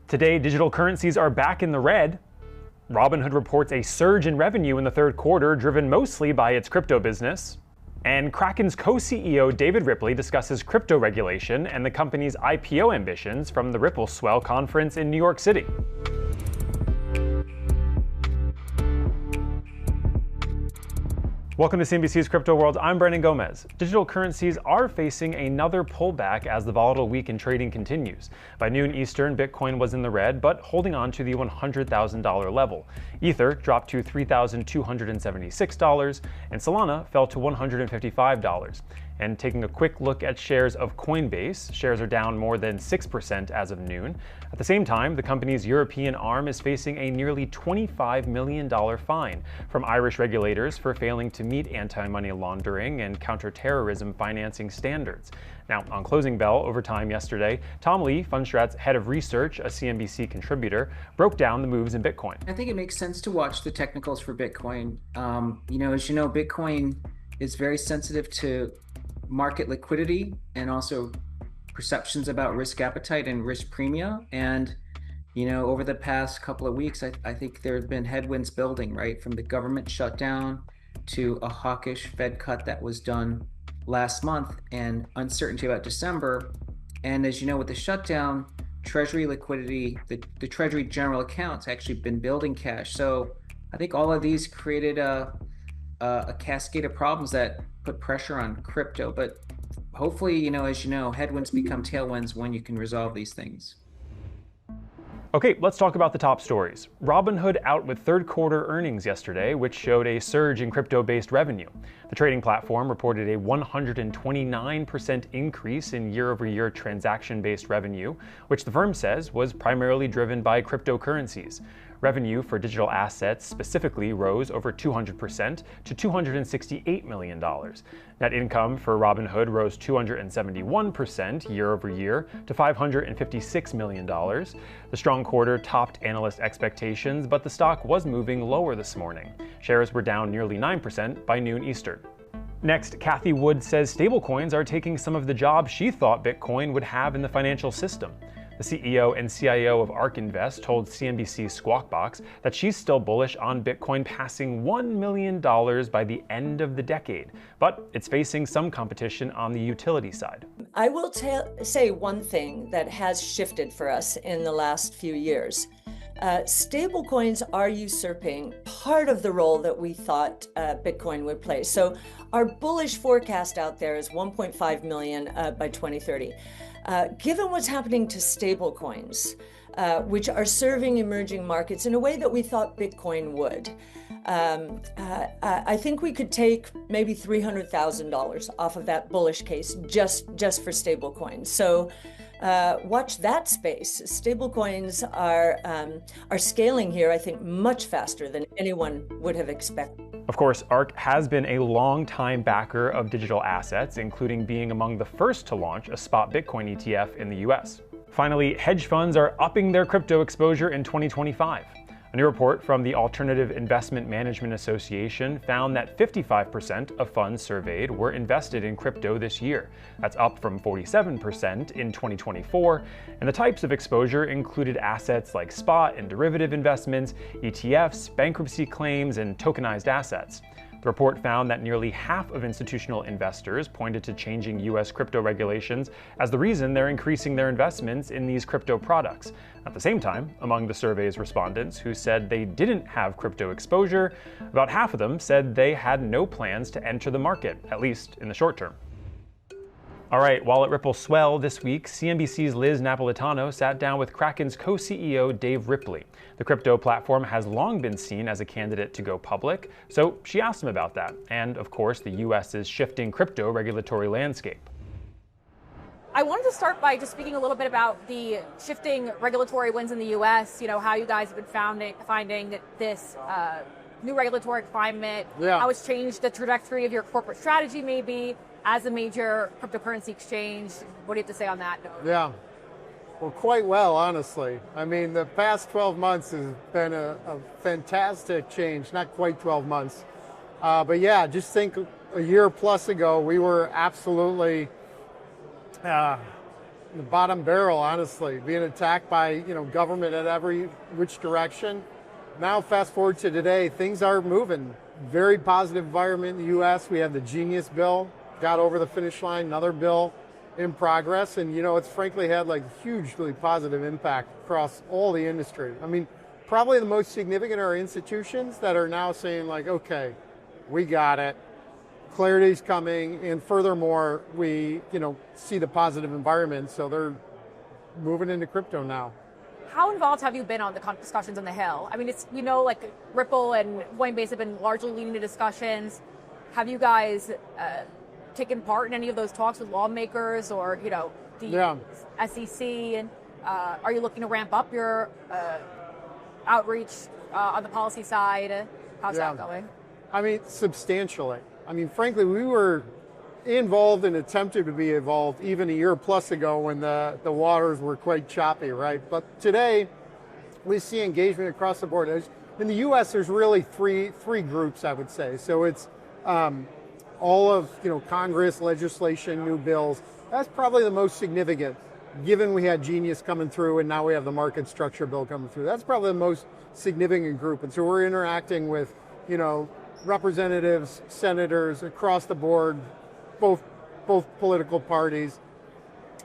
Today, digital currencies are back in the red. Robinhood reports a surge in revenue in the third quarter, driven mostly by its crypto business. And Kraken's co-CEO David Ripley discusses crypto regulation and the company's IPO ambitions from the Ripple Swell conference in New York City. Welcome to CNBC's Crypto World. I'm Brandon Gomez. Digital currencies are facing another pullback as the volatile week in trading continues. By noon Eastern, Bitcoin was in the red, but holding on to the $100,000 level. Ether dropped to $3,276, and Solana fell to $155. And taking a quick look at shares of Coinbase, shares are down more than 6% as of noon. At the same time, the company's European arm is facing a nearly $25 million fine from Irish regulators for failing to meet anti-money laundering and counterterrorism financing standards. Now, on closing bell over time yesterday, Tom Lee, Fundstrat's head of research, a CNBC contributor, broke down the moves in Bitcoin. I think it makes sense to watch the technicals for Bitcoin. As you know, Bitcoin is very sensitive to market liquidity and also perceptions about risk appetite and risk premia. And, over the past couple of weeks, I think there have been headwinds building, right? From the government shutdown to a hawkish Fed cut that was done last month and uncertainty about December. And as you know, with the shutdown, Treasury liquidity, the Treasury general account's actually been building cash. So I think all of these created a cascade of problems that put pressure on crypto, but hopefully, as you know, headwinds become tailwinds when you can resolve these things. Okay, let's talk about the top stories. Robinhood out with third quarter earnings yesterday, which showed a surge in crypto-based revenue. The trading platform reported a 129% increase in year-over-year transaction-based revenue, which the firm says was primarily driven by cryptocurrencies. Revenue for digital assets specifically rose over 200% to $268 million. Net income for Robinhood rose 271% year over year to $556 million. The strong quarter topped analyst expectations, but the stock was moving lower this morning. Shares were down nearly 9% by noon Eastern. Next, Cathie Wood says stablecoins are taking some of the jobs she thought Bitcoin would have in the financial system. The CEO and CIO of ARK Invest told CNBC's Squawk Box that she's still bullish on Bitcoin passing $1 million by the end of the decade, but it's facing some competition on the utility side. I will say one thing that has shifted for us in the last few years. Stablecoins are usurping part of the role that we thought Bitcoin would play. So our bullish forecast out there is 1.5 million by 2030. Given what's happening to stablecoins, which are serving emerging markets in a way that we thought Bitcoin would, I think we could take maybe $300,000 off of that bullish case just for stablecoins. So watch that space. Stablecoins are scaling here, I think, much faster than anyone would have expected. Of course, ARK has been a long-time backer of digital assets, including being among the first to launch a spot Bitcoin ETF in the US. Finally, hedge funds are upping their crypto exposure in 2025. A new report from the Alternative Investment Management Association found that 55% of funds surveyed were invested in crypto this year. That's up from 47% in 2024, and the types of exposure included assets like spot and derivative investments, ETFs, bankruptcy claims, and tokenized assets. The report found that nearly half of institutional investors pointed to changing U.S. crypto regulations as the reason they're increasing their investments in these crypto products. At the same time, among the survey's respondents who said they didn't have crypto exposure, about half of them said they had no plans to enter the market, at least in the short term. All right, while at Ripple Swell this week, CNBC's Liz Napolitano sat down with Kraken's co-CEO Dave Ripley. The crypto platform has long been seen as a candidate to go public, so she asked him about that, and of course the US's shifting crypto regulatory landscape. I wanted to start by just speaking a little bit about the shifting regulatory winds in the US, how you guys have been finding this new regulatory climate, how it's changed the trajectory of your corporate strategy maybe, as a major cryptocurrency exchange. What do you have to say on that? Yeah, well, quite well, honestly. I mean, the past 12 months has been a fantastic change, not quite 12 months. But yeah, just think a year plus ago, we were absolutely, the bottom barrel, honestly, being attacked by government at every which direction. Now, fast forward to today, things are moving. Very positive environment in the U.S. We have the Genius bill, got over the finish line, another bill in progress, and it's frankly had like hugely positive impact across all the industry. I mean, probably the most significant are institutions that are now saying like, okay, we got it. Clarity's coming, and furthermore, we see the positive environment, so they're moving into crypto now. How involved have you been on the discussions on the Hill? I mean, it's like Ripple and Coinbase have been largely leading the discussions. Have you guys taken part in any of those talks with lawmakers or the SEC? And are you looking to ramp up your outreach on the policy side? How's that going? I mean, substantially. I mean, frankly, we were involved and attempted to be involved even a year plus ago when the waters were quite choppy, right? But today, we see engagement across the board. In the U.S., there's really three groups, I would say. So it's all of Congress, legislation, new bills. That's probably the most significant, given we had Genius coming through and now we have the market structure bill coming through. That's probably the most significant group. And so we're interacting with, representatives, senators across the board, both political parties.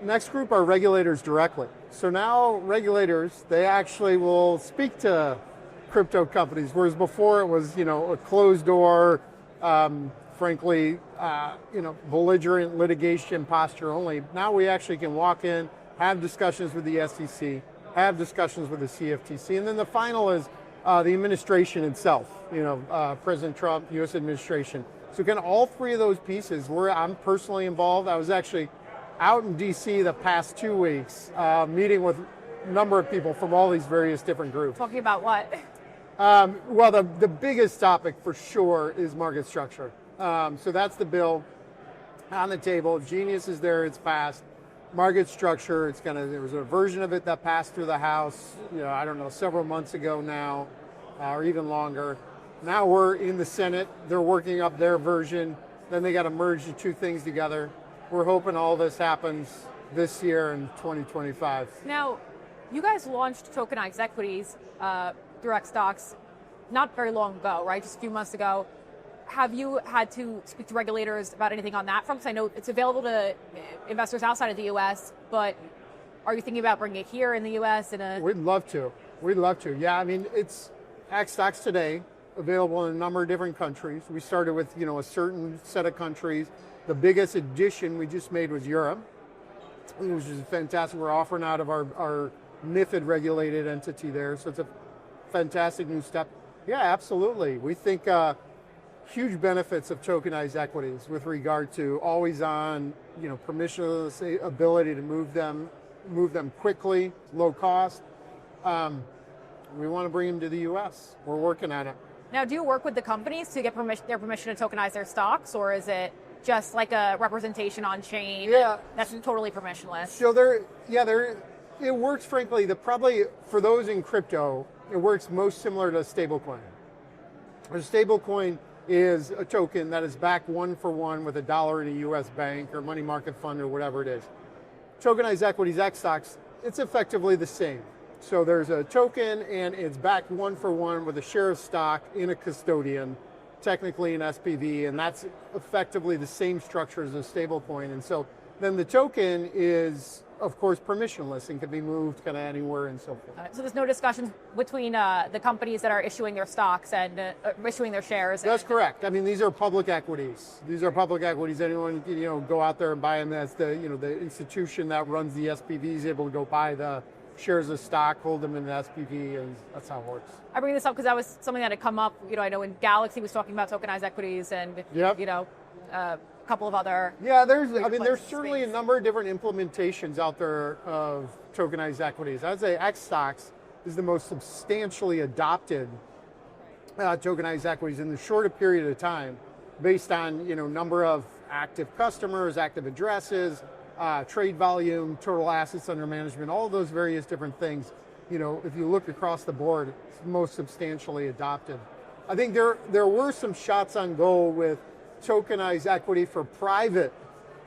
Next group are regulators directly. So now regulators, they actually will speak to crypto companies, whereas before it was, a closed door, frankly, belligerent litigation posture only. Now we actually can walk in, have discussions with the SEC, have discussions with the CFTC, and then the final is the administration itself, President Trump, U.S. administration. So again, all three of those pieces, I'm personally involved. I was actually out in D.C. the past 2 weeks, meeting with a number of people from all these various different groups. Talking about what? Well, the biggest topic for sure is market structure. So that's the bill on the table. Genius is there, it's passed. Market structure, there was a version of it that passed through the House, I don't know, several months ago now, or even longer. Now we're in the Senate, they're working up their version, then they got to merge the two things together. We're hoping all this happens this year in 2025. Now, you guys launched tokenized equities, direct stocks, not very long ago, right? Just a few months ago. Have you had to speak to regulators about anything on that front? Because I know it's available to investors outside of the U.S., but are you thinking about bringing it here in the U.S.? We'd love to. Yeah, I mean, it's X stocks today, available in a number of different countries. We started with, a certain set of countries. The biggest addition we just made was Europe, which is fantastic. We're offering out of our MiFID regulated entity there, so it's a fantastic new step. Yeah, absolutely. We think huge benefits of tokenized equities with regard to always on, permissionless ability to move them quickly, low cost. We want to bring them to the U.S. We're working on it. Now, do you work with the companies to get their permission to tokenize their stocks, or is it just like a representation on chain? Yeah, that's totally permissionless. So it works. Frankly, probably for those in crypto, it works most similar to a stablecoin. A stablecoin is a token that is backed one for one with $1 in a U.S. bank or money market fund or whatever it is. Tokenized equities, X stocks, it's effectively the same. So there's a token and it's backed one for one with a share of stock in a custodian, technically an SPV, and that's effectively the same structure as a stablecoin. And so then the token is, of course, permissionless and can be moved kind of anywhere and so forth. So there's no discussions between the companies that are issuing their stocks and issuing their shares? That's correct. I mean, these are public equities. Anyone can, go out there and buy them. As the institution that runs the SPV is able to go buy the shares of stock, hold them in the SPV, and that's how it works. I bring this up because that was something that had come up. I know when Galaxy was talking about tokenized equities and, a couple of other. Yeah, there's certainly a number of different implementations out there of tokenized equities. I'd say X stocks is the most substantially adopted tokenized equities in the shorter period of time, based on number of active customers, active addresses, trade volume, total assets under management, all of those various different things. If you look across the board, it's most substantially adopted. I think there were some shots on goal with tokenized equity for private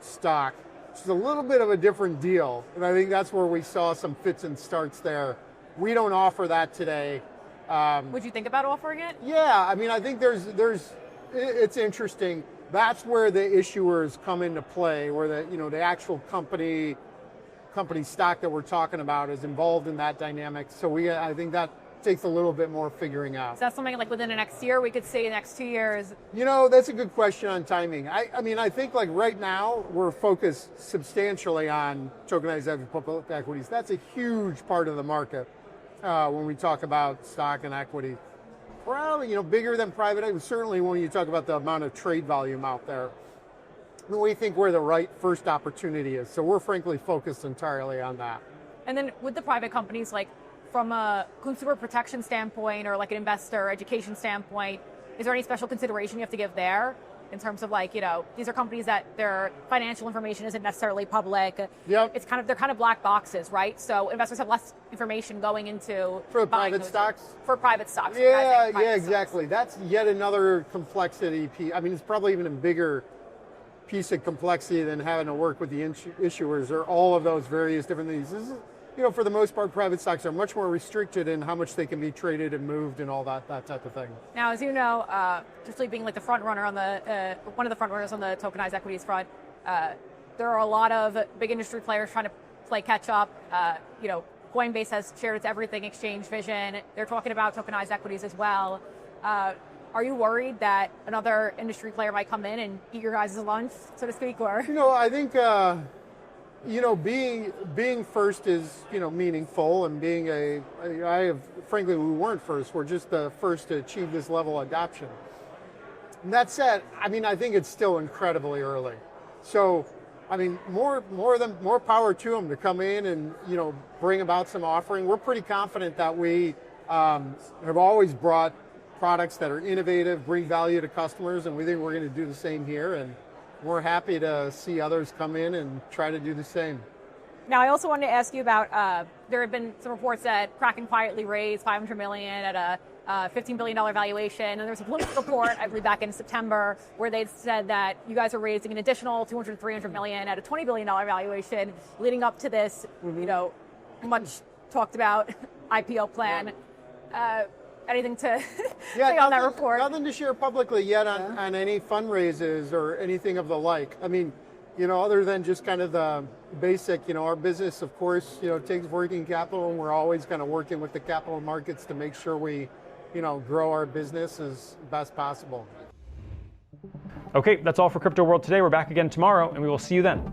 stock It's a little bit of a different deal, and I think that's where we saw some fits and starts there. We don't offer that today. Would you think about offering it? Yeah, I mean, I think it's interesting. That's where the issuers come into play, where the actual company stock that we're talking about is involved in that dynamic. So I think that takes a little bit more figuring out. Is that something like within the next year we could see the next 2 years? That's a good question on timing. I mean, I think like right now we're focused substantially on tokenized public equities. That's a huge part of the market when we talk about stock and equity. Probably, bigger than private equity, certainly when you talk about the amount of trade volume out there. We think we're the right first opportunity is. So we're frankly focused entirely on that. And then with the private companies, like from a consumer protection standpoint or like an investor education standpoint, is there any special consideration you have to give there in terms of like, these are companies that their financial information isn't necessarily public. Yep. They're kind of black boxes, right? So investors have less information going into for private stocks. For private stocks. Yeah, exactly. That's yet another complexity piece. I mean, it's probably even a bigger piece of complexity than having to work with the issuers or all of those various different things. This is, for the most part, private stocks are much more restricted in how much they can be traded and moved and all that type of thing. Now, as you know, particularly being like the front runner on the one of the front runners on the tokenized equities front, there are a lot of big industry players trying to play catch up. Coinbase has shared its everything exchange vision. They're talking about tokenized equities as well. Are you worried that another industry player might come in and eat your guys' lunch, so to speak? Or I think being first is meaningful, and frankly we weren't first. We're just the first to achieve this level of adoption. And that said, I mean, I think it's still incredibly early. So, I mean, more power to them to come in and bring about some offering. We're pretty confident that we have always brought products that are innovative, bring value to customers, and we think we're going to do the same here. And we're happy to see others come in and try to do the same. Now, I also wanted to ask you about, there have been some reports that Kraken quietly raised $500 million at a $15 billion valuation. And there was a political report, I believe back in September, where they said that you guys are raising an additional $200, $300 million at a $20 billion valuation leading up to this, much talked about IPO plan. Anything to say on that report? Nothing to share publicly yet on any fundraisers or anything of the like. I mean, other than just kind of the basic, our business, of course, takes working capital, and we're always kind of working with the capital markets to make sure we, grow our business as best possible. Okay, that's all for Crypto World today. We're back again tomorrow, and we will see you then.